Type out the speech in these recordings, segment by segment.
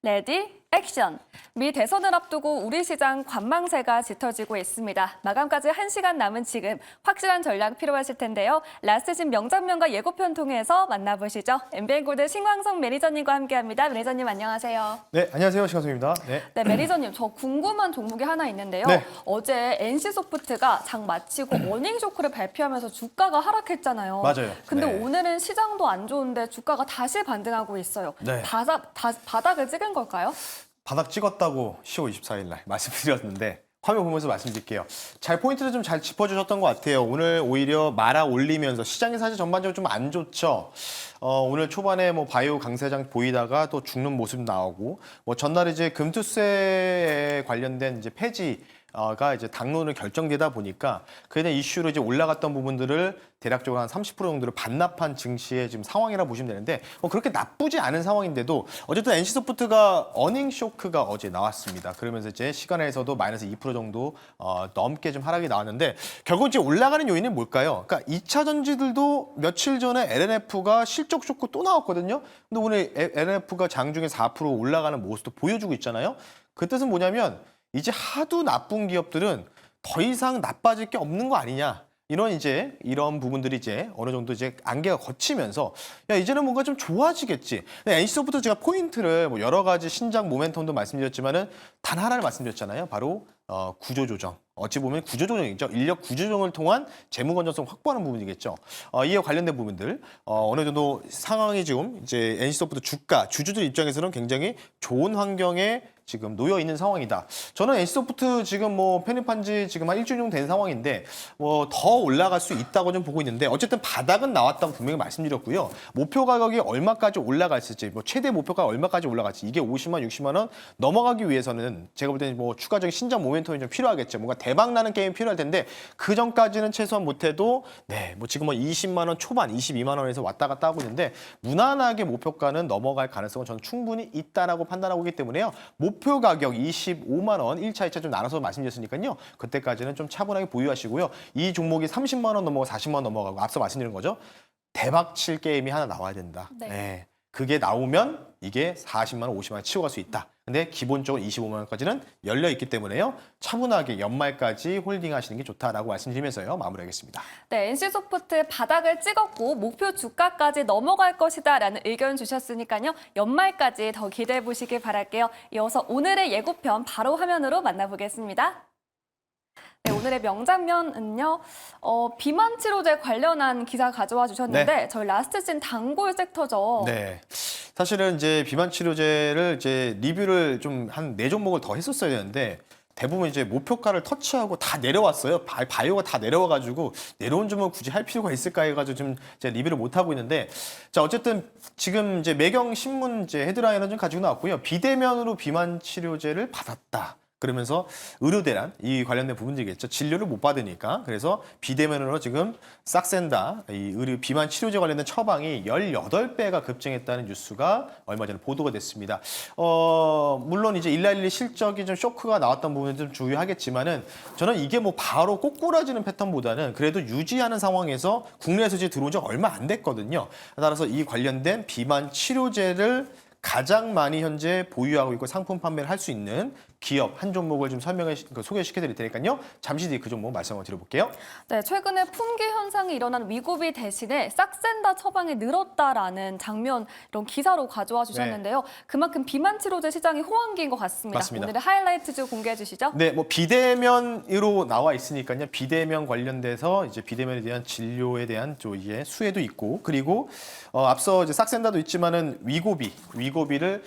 레디, 액션! 미 대선을 앞두고 우리 시장 관망세가 짙어지고 있습니다. 마감까지 1시간 남은 지금 확실한 전략 필요하실 텐데요. 라스트신 명장면과 예고편 통해서 만나보시죠. MBN골드 신광석 매니저님과 함께합니다. 매니저님 안녕하세요. 네, 안녕하세요. 신광석입니다. 네, 매니저님 저 궁금한 종목이 하나 있는데요. 네. 어제 NC소프트가 장 마치고 어닝 쇼크를 발표하면서 주가가 하락했잖아요. 맞아요. 근데 네. 오늘은 시장도 안 좋은데 주가가 다시 반등하고 있어요. 네. 바닥을 찍은 걸까요? 바닥 찍었다고 10월 24일 날 말씀드렸는데 화면 보면서 말씀드릴게요. 잘 포인트를 좀 잘 짚어주셨던 것 같아요. 오늘 오히려 말아 올리면서 시장이 사실 전반적으로 좀 안 좋죠. 오늘 초반에 뭐 바이오 강세장 보이다가 또 죽는 모습 나오고 뭐 전날 이제 금투세에 관련된 이제 폐지가 이제 당론을 결정되다 보니까 그에 대한 이슈로 이제 올라갔던 부분들을 대략적으로 한 30% 정도를 반납한 증시의 지금 상황이라 보시면 되는데 뭐 그렇게 나쁘지 않은 상황인데도 어쨌든 NC소프트가 어닝 쇼크가 어제 나왔습니다. 그러면서 이제 시간에서도 마이너스 2% 정도 넘게 좀 하락이 나왔는데 결국 이제 올라가는 요인은 뭘까요? 그러니까 2차 전지들도 며칠 전에 LNF가 실적 쇼크 또 나왔거든요. 근데 오늘 LNF가 장중에 4% 올라가는 모습도 보여주고 있잖아요. 그 뜻은 뭐냐면 이제 하도 나쁜 기업들은 더 이상 나빠질 게 없는 거 아니냐. 이런 부분들이 이제 어느 정도 이제 안개가 걷히면서 야 이제는 뭔가 좀 좋아지겠지. NC소프트 제가 포인트를 뭐 여러 가지 신작 모멘텀도 말씀드렸지만은 단 하나를 말씀드렸잖아요. 바로 구조조정. 어찌 보면 구조조정이죠. 인력 구조조정을 통한 재무 건전성 확보하는 부분이겠죠. 이에 관련된 부분들 어느 정도 상황이 지금 이제 NC소프트 주가 주주들 입장에서는 굉장히 좋은 환경에 지금 놓여 있는 상황이다. 저는 NC소프트 지금 뭐 편입한 지 지금 한 일주일 정도 된 상황인데 뭐 더 올라갈 수 있다고 좀 보고 있는데 어쨌든 바닥은 나왔다고 분명히 말씀드렸고요. 목표 가격이 얼마까지 올라갔을지 뭐 최대 목표가 얼마까지 올라갈지 이게 50만, 60만 원 넘어가기 위해서는 제가 볼 때는 뭐 추가적인 신작 모멘텀이 좀 필요하겠죠. 뭔가 대박 나는 게임이 필요할 텐데 그 전까지는 최소한 못해도 뭐 지금 뭐 20만 원 초반, 22만 원에서 왔다 갔다 하고 있는데 무난하게 목표가는 넘어갈 가능성은 저는 충분히 있다라고 판단하고 있기 때문에요. 목표 가격 25만 원 1차, 2차 좀 나눠서 말씀드렸으니까요. 그때까지는 좀 차분하게 보유하시고요. 이 종목이 30만 원 넘어가고 40만 원 넘어가고 앞서 말씀드린 거죠. 대박 칠 게임이 하나 나와야 된다. 네. 그게 나오면 이게 40만 원, 50만 원 치고 갈 수 있다. 근데 기본적으로 25만 원까지는 열려 있기 때문에요. 차분하게 연말까지 홀딩하시는 게 좋다라고 말씀드리면서요. 마무리하겠습니다. 네, NC소프트 바닥을 찍었고 목표 주가까지 넘어갈 것이다라는 의견 주셨으니까요. 연말까지 더 기대해 보시길 바랄게요. 이어서 오늘의 예고편 바로 화면으로 만나보겠습니다. 네, 오늘의 명장면은요. 비만 치료제 관련한 기사 가져와 주셨는데 네. 저희 라스트씬 단골 섹터죠. 네. 사실은 이제 비만 치료제를 이제 리뷰를 좀 한 4종목을 더 했었어야 되는데 대부분 이제 목표가를 터치하고 다 내려왔어요. 바이오가 다 내려와가지고 내려온 점은 굳이 할 필요가 있을까 해가지고 좀 제가 리뷰를 못 하고 있는데 자 어쨌든 지금 이제 매경 신문 이제 헤드라인을 좀 가지고 나왔고요. 비대면으로 비만 치료제를 받았다. 그러면서 의료대란 이 관련된 부분들이겠죠. 진료를 못 받으니까. 그래서 비대면으로 지금 싹센다 이 의료 비만 치료제 관련된 처방이 18배가 급증했다는 뉴스가 얼마 전에 보도가 됐습니다. 물론 이제 112 실적이 좀 쇼크가 나왔던 부분은 좀 주의하겠지만은 저는 이게 뭐 바로 꼬꾸라지는 패턴보다는 그래도 유지하는 상황에서 국내에서 이제 들어온 지 얼마 안 됐거든요. 따라서 이 관련된 비만 치료제를 가장 많이 현재 보유하고 있고 상품 판매를 할 수 있는 기업 한 종목을 좀 소개시켜 드릴 테니까요. 잠시 뒤에 그 종목 말씀을 드려볼게요. 네, 최근에 품귀 현상이 일어난 위고비 대신에 싹센다 처방이 늘었다라는 장면 이런 기사로 가져와 주셨는데요. 그만큼 비만 치료제 시장이 호황기인 것 같습니다. 맞습니다. 오늘의 하이라이트 좀 공개해 주시죠. 네, 뭐 비대면으로 나와 있으니까요. 비대면 관련돼서 이제 비대면에 대한 진료에 대한 이게 수혜도 있고 그리고 앞서 이제 싹센다도 있지만은 위고비를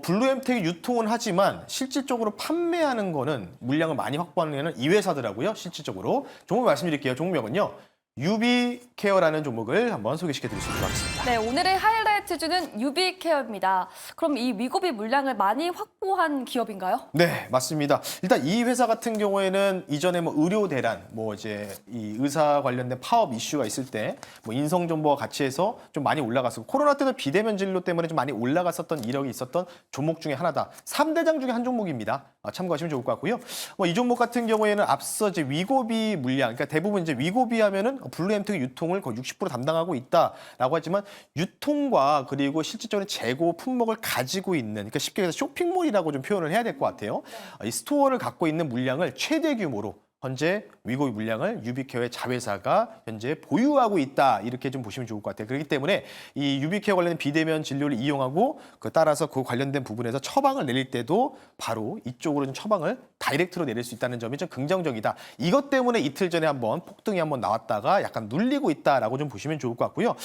블루엠텍이 유통은 하지만 실질적으로 판매하는 거는 물량을 많이 확보하는 데는 이 회사더라고요. 실질적으로 종목 말씀드릴게요. 종목명은요. 유비케어라는 종목을 한번 소개시켜 드릴 수 있도록 하겠습니다. 네, 오늘의 하이라이트주는 유비케어입니다. 그럼 이 위고비 물량을 많이 확보한 기업인가요? 네, 맞습니다. 일단 이 회사 같은 경우에는 이전에 뭐 의료 대란, 뭐 이제 이 의사 관련된 파업 이슈가 있을 때 뭐 인성 정보와 같이 해서 좀 많이 올라갔었고 코로나 때도 비대면 진료 때문에 좀 많이 올라갔었던 이력이 있었던 종목 중에 하나다. 3대장 중에 한 종목입니다. 참고하시면 좋을 것 같고요. 이 종목 같은 경우에는 앞서 이제 위고비 물량, 그러니까 대부분 이제 위고비 하면은 블루엠텍 유통을 거의 60% 담당하고 있다라고 하지만 유통과 그리고 실질적인 재고 품목을 가지고 있는, 그러니까 쉽게 해서 쇼핑몰이라고 좀 표현을 해야 될 것 같아요. 이 스토어를 갖고 있는 물량을 최대 규모로 현재 위고비 물량을 유비케어의 자회사가 현재 보유하고 있다, 이렇게 좀 보시면 좋을 것 같아요. 그렇기 때문에 이 유비케어 관련된 비대면 진료를 이용하고 따라서 그 관련된 부분에서 처방을 내릴 때도 바로 이쪽으로 좀 처방을 다이렉트로 내릴 수 있다는 점이 좀 긍정적이다. 이것 때문에 이틀 전에 한번 폭등이 한번 나왔다가 약간 눌리고 있다라고 좀 보시면 좋을 것 같고요.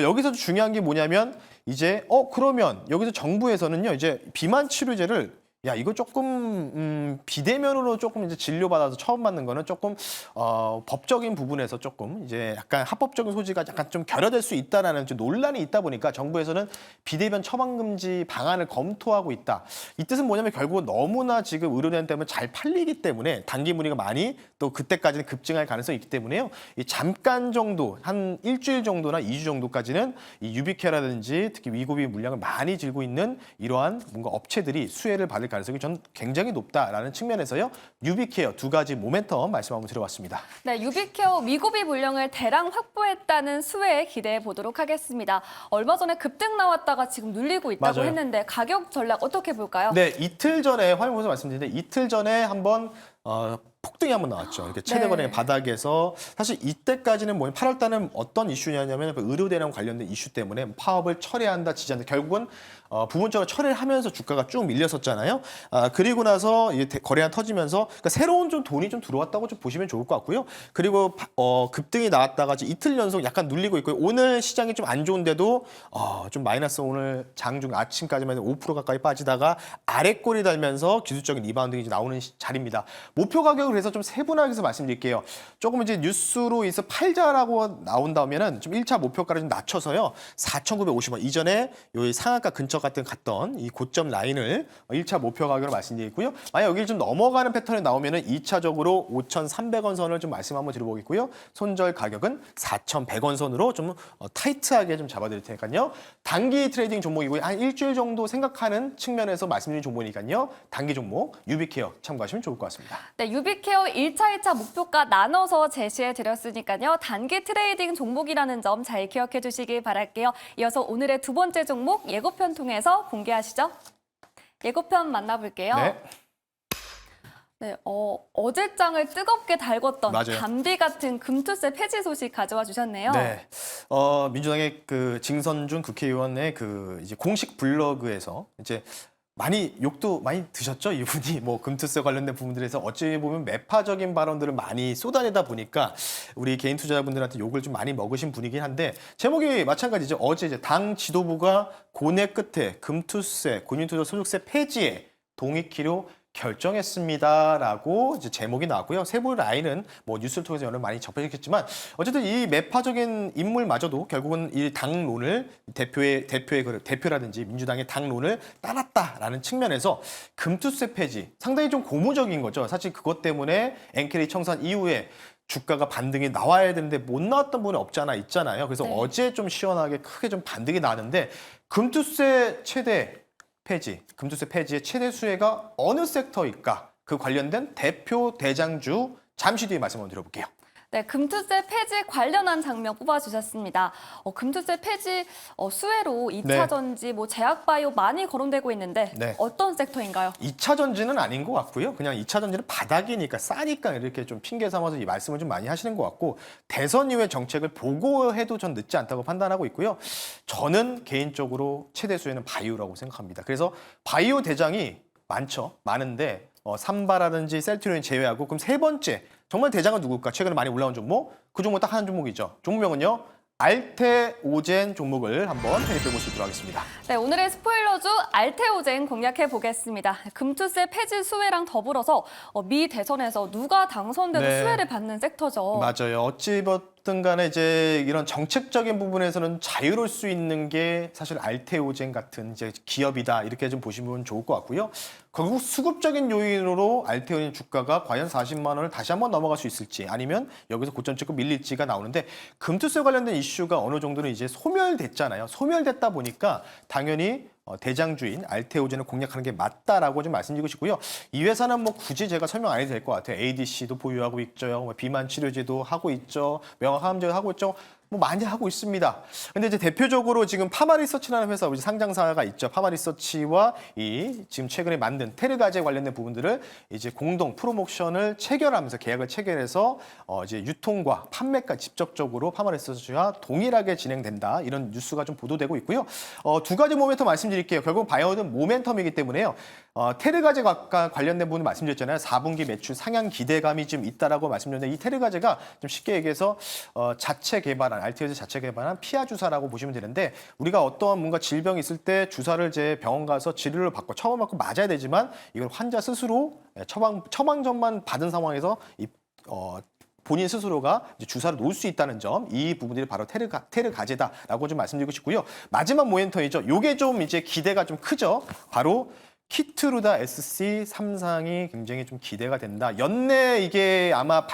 여기서 중요한 게 뭐냐면 이제 그러면 여기서 정부에서는요 이제 비만 치료제를 이거 조금 비대면으로 조금 이제 진료받아서 처음 받는 거는 조금 법적인 부분에서 조금 이제 약간 합법적인 소지가 약간 좀 결여될 수 있다라는 좀 논란이 있다 보니까 정부에서는 비대면 처방 금지 방안을 검토하고 있다. 이 뜻은 뭐냐면 결국 너무나 지금 의료된 때문에 잘 팔리기 때문에 단기 문의가 많이 또 그때까지는 급증할 가능성이 있기 때문에요. 이 잠깐 정도 한 일주일 정도나 2주 정도까지는 이 유비케어라든지 특히 위고비 물량을 많이 들고 있는 이러한 뭔가 업체들이 수혜를 받을 가능성이 전 굉장히 높다라는 측면에서요. 유비케어 두 가지 모멘텀 말씀 한번 드려봤습니다. 네, 유비케어 위고비 물량을 대량 확보했다는 수혜에 기대해 보도록 하겠습니다. 얼마 전에 급등 나왔다가 지금 눌리고 있다고 맞아요. 했는데 가격 전략 어떻게 볼까요? 네, 이틀 전에 화면에서 말씀드렸는데 이틀 전에 한번 폭등이 한번 나왔죠. 이렇게 최대 거래 바닥에서 사실 이때까지는 8월 달은 어떤 이슈냐면 의료대랑 관련된 이슈 때문에 파업을 철회한다, 지지한다. 결국은 부분적으로 철회를 하면서 주가가 쭉 밀렸었잖아요. 그리고 나서 거래가 터지면서 그러니까 새로운 좀 돈이 좀 들어왔다고 좀 보시면 좋을 것 같고요. 그리고 급등이 나왔다가 이틀 연속 약간 눌리고 있고요. 오늘 시장이 좀 안 좋은데도 좀 마이너스, 오늘 장중 아침까지만 해도 5% 가까이 빠지다가 아래꼬리 달면서 기술적인 리바운딩이 나오는 자리입니다. 목표 가격을 그래서 좀 세분화해서 말씀드릴게요. 조금 이제 뉴스로 해서 팔자라고 나온다면은 좀 1차 목표가를 좀 낮춰서요. 4,950원 이전에 요 상한가 근처 같은 갔던 이 고점 라인을 1차 목표 가격으로 말씀드리고요. 만약 여기를 좀 넘어가는 패턴이 나오면은 2차적으로 5,300원 선을 좀 말씀 한번 드려보겠고요. 손절 가격은 4,100원 선으로 좀 타이트하게 좀 잡아드릴 테니까요. 단기 트레이딩 종목이고요. 한 일주일 정도 생각하는 측면에서 말씀드린 종목이니까요. 단기 종목 유비케어 참고하시면 좋을 것 같습니다. 네, 유비케어 1차, 2차 목표가 나눠서 제시해 드렸으니까요. 단기 트레이딩 종목이라는 점 잘 기억해 주시기 바랄게요. 이어서 오늘의 두 번째 종목 예고편 통해서 공개하시죠. 예고편 만나볼게요. 네. 네, 어제장을 뜨겁게 달궜던 맞아요. 담비 같은 금투세 폐지 소식 가져와 주셨네요. 네. 민주당의 그 징선준 국회의원의 그 이제 공식 블로그에서 이제 많이 욕도 많이 드셨죠, 이분이. 금투세 관련된 부분들에서 어찌 보면 매파적인 발언들을 많이 쏟아내다 보니까 우리 개인 투자자분들한테 욕을 좀 많이 먹으신 분이긴 한데, 제목이 마찬가지죠. 어제 이제 당 지도부가 고뇌 끝에 금투세, 군인투자 소득세 폐지에 동의키로 결정했습니다라고 이제 제목이 나왔고요. 세부 라인은 뉴스를 통해서 여러 많이 접해졌겠지만 어쨌든 이 매파적인 인물마저도 결국은 이 당론을 대표라든지 민주당의 당론을 따랐다라는 측면에서 금투세 폐지 상당히 좀 고무적인 거죠. 사실 그것 때문에 엔케리 청산 이후에 주가가 반등이 나와야 되는데 못 나왔던 부분이 없지 않아 있잖아요. 그래서 네. 어제 좀 시원하게 크게 좀 반등이 나는데 금투세 금투세 폐지의 최대 수혜가 어느 섹터일까? 그 관련된 대표 대장주 잠시 뒤에 말씀 한번 드려볼게요. 네, 금투세 폐지 관련한 장면 뽑아주셨습니다. 금투세 폐지 수혜로 2차 전지, 제약바이오 많이 거론되고 있는데 네. 어떤 섹터인가요? 2차 전지는 아닌 것 같고요. 그냥 2차 전지는 바닥이니까 싸니까 이렇게 좀 핑계 삼아서 이 말씀을 좀 많이 하시는 것 같고, 대선 이후의 정책을 보고해도 전 늦지 않다고 판단하고 있고요. 저는 개인적으로 최대 수혜는 바이오라고 생각합니다. 그래서 바이오 대장이 많은데 삼바라든지 셀트리온 제외하고 그럼 세 번째 정말 대장은 누굴까? 최근에 많이 올라온 종목, 그 종목 딱 한 종목이죠. 종목명은요. 알테오젠 종목을 한번 편입해 볼 수 있도록 하겠습니다. 네, 오늘의 스포일러주 알테오젠 공략해 보겠습니다. 금투세 폐지 수혜랑 더불어서 미 대선에서 누가 당선돼도 네. 수혜를 받는 섹터죠. 맞아요. 어찌됐든 간에 이제 이런 정책적인 부분에서는 자유로울 수 있는 게 사실 알테오젠 같은 이제 기업이다, 이렇게 좀 보시면 좋을 것 같고요. 결국 수급적인 요인으로 알테오젠 주가가 과연 40만 원을 다시 한번 넘어갈 수 있을지, 아니면 여기서 고점 찍고 밀릴지가 나오는데, 금투세 관련된 이슈가 어느 정도는 이제 소멸됐잖아요. 소멸됐다 보니까 당연히 대장주인 알테오젠을 공략하는 게 맞다라고 좀 말씀드리고 싶고요. 이 회사는 뭐 굳이 제가 설명 안 해도 될 것 같아요. ADC도 보유하고 있죠. 뭐 비만 치료제도 하고 있죠. 명확암제도 하고 있죠. 뭐 많이 하고 있습니다. 근데 이제 대표적으로 지금 파마리서치라는 회사, 우리 상장사가 있죠. 파마리서치와 이 지금 최근에 만든 테르가제 관련된 부분들을 이제 공동 프로모션을 체결하면서 계약을 체결해서 이제 유통과 판매가 직접적으로 파마리서치와 동일하게 진행된다. 이런 뉴스가 좀 보도되고 있고요. 두 가지 모멘텀 말씀드릴게요. 결국 바이오는 모멘텀이기 때문에요. 테르가제가 관련된 부분 말씀드렸잖아요. 4분기 매출 상향 기대감이 좀 있다라고 말씀드렸는데 이 테르가제가 좀 쉽게 얘기해서 자체 개발한 알테오제 자체 개발한 피하 주사라고 보시면 되는데 우리가 어떤 뭔가 질병이 있을 때 주사를 이제 병원 가서 치료를 받고 처방받고 맞아야 되지만 이걸 환자 스스로 처방전만 받은 상황에서 본인 스스로가 이제 주사를 놓을 수 있다는 점, 이 부분들이 바로 테르가제다라고 좀 말씀드리고 싶고요. 마지막 모멘텀이죠. 요게 좀 이제 기대가 좀 크죠. 바로 키트루다 SC 3상이 굉장히 좀 기대가 된다. 연내 이게 아마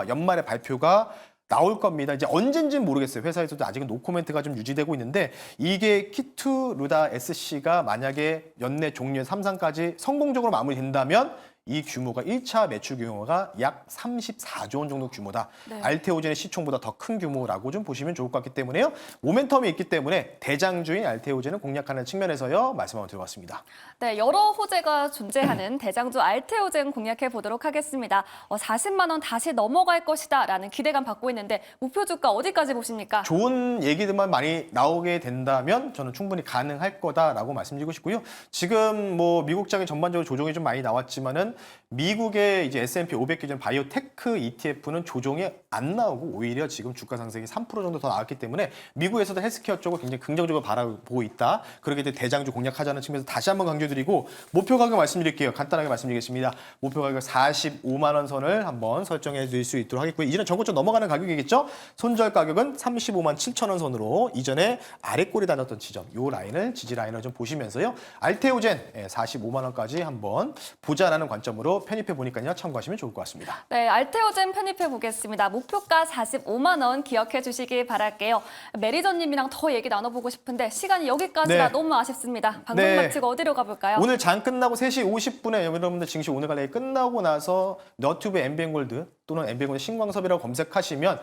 연말에 발표가 나올 겁니다. 이제 언젠지는 모르겠어요. 회사에서도 아직은 노코멘트가 좀 유지되고 있는데 이게 키트루다 SC가 만약에 연내 종료 3상까지 성공적으로 마무리된다면 이 규모가 1차 매출 규모가 약 34조 원 정도 규모다. 네. 알테오젠의 시총보다 더 큰 규모라고 좀 보시면 좋을 것 같기 때문에요. 모멘텀이 있기 때문에 대장주인 알테오젠을 공략하는 측면에서요. 말씀 한번 드려봤습니다. 네, 여러 호재가 존재하는 대장주 알테오젠 공략해 보도록 하겠습니다. 40만 원 다시 넘어갈 것이다라는 기대감 받고 있는데 목표 주가 어디까지 보십니까? 좋은 얘기들만 많이 나오게 된다면 저는 충분히 가능할 거다라고 말씀드리고 싶고요. 지금 뭐 미국장이 전반적으로 조정이 좀 많이 나왔지만은 미국의 이제 S&P 500 기준 바이오테크 ETF는 조정이 안 나오고 오히려 지금 주가 상승이 3% 정도 더 나왔기 때문에 미국에서도 헬스케어 쪽을 굉장히 긍정적으로 바라보고 있다. 그렇기 때문에 대장주 공략하자는 측면에서 다시 한번 강조드리고 목표 가격 말씀드릴게요. 간단하게 말씀드리겠습니다. 목표 가격 45만 원 선을 한번 설정해 드릴 수 있도록 하겠고요. 이전에 전고점 넘어가는 가격이겠죠? 손절 가격은 35만 7천 원 선으로 이전에 아래꼬리 다녔던 지점, 요 라인을 지지 라인을 좀 보시면서요. 알테오젠 45만 원까지 한번 보자라는 관점으로 편입해 보니까요. 참고하시면 좋을 것 같습니다. 네, 알테오젠 편입해 보겠습니다. 목표가 45만 원 기억해 주시기 바랄게요. 매니저님이랑 더 얘기 나눠보고 싶은데 시간이 여기까지라 네. 너무 아쉽습니다. 방송 네. 마치고 어디로 가볼까요? 오늘 장 끝나고 3시 50분에 여러분들 증시 오늘 갈래 끝나고 나서 너튜브 MBN골드 또는 MBN골드 신광섭이라고 검색하시면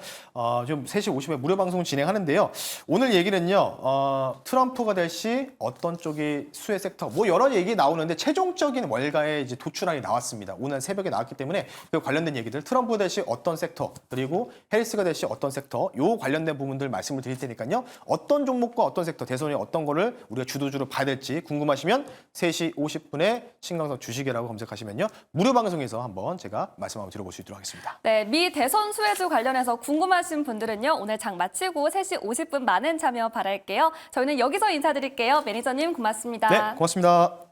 좀 3시 50분에 무료 방송을 진행하는데요. 오늘 얘기는요. 트럼프가 될 시 어떤 쪽이 수혜 섹터 뭐 여러 얘기 나오는데 최종적인 월가의 이제 도출안이 나왔습니다. 오늘 새벽에 나왔기 때문에 그 관련된 얘기들 트럼프 될 시 어떤 섹터 그리고 해리스가 될 시 어떤 섹터 요 관련된 부분들 말씀을 드릴 테니까요. 어떤 종목과 어떤 섹터 대선이 어떤 거를 우리가 주도주로 봐야 될지 궁금하시면 3시 50분에 신광섭 주식이라고 검색하시면요. 무료 방송에서 한번 제가 말씀 한번 들어볼 수 있도록 하겠습니다. 네, 미 대선 수혜주 관련해서 궁금하신 분들은요. 오늘 장 마치고 3시 50분 많은 참여 바랄게요. 저희는 여기서 인사드릴게요. 매니저님 고맙습니다. 네, 고맙습니다.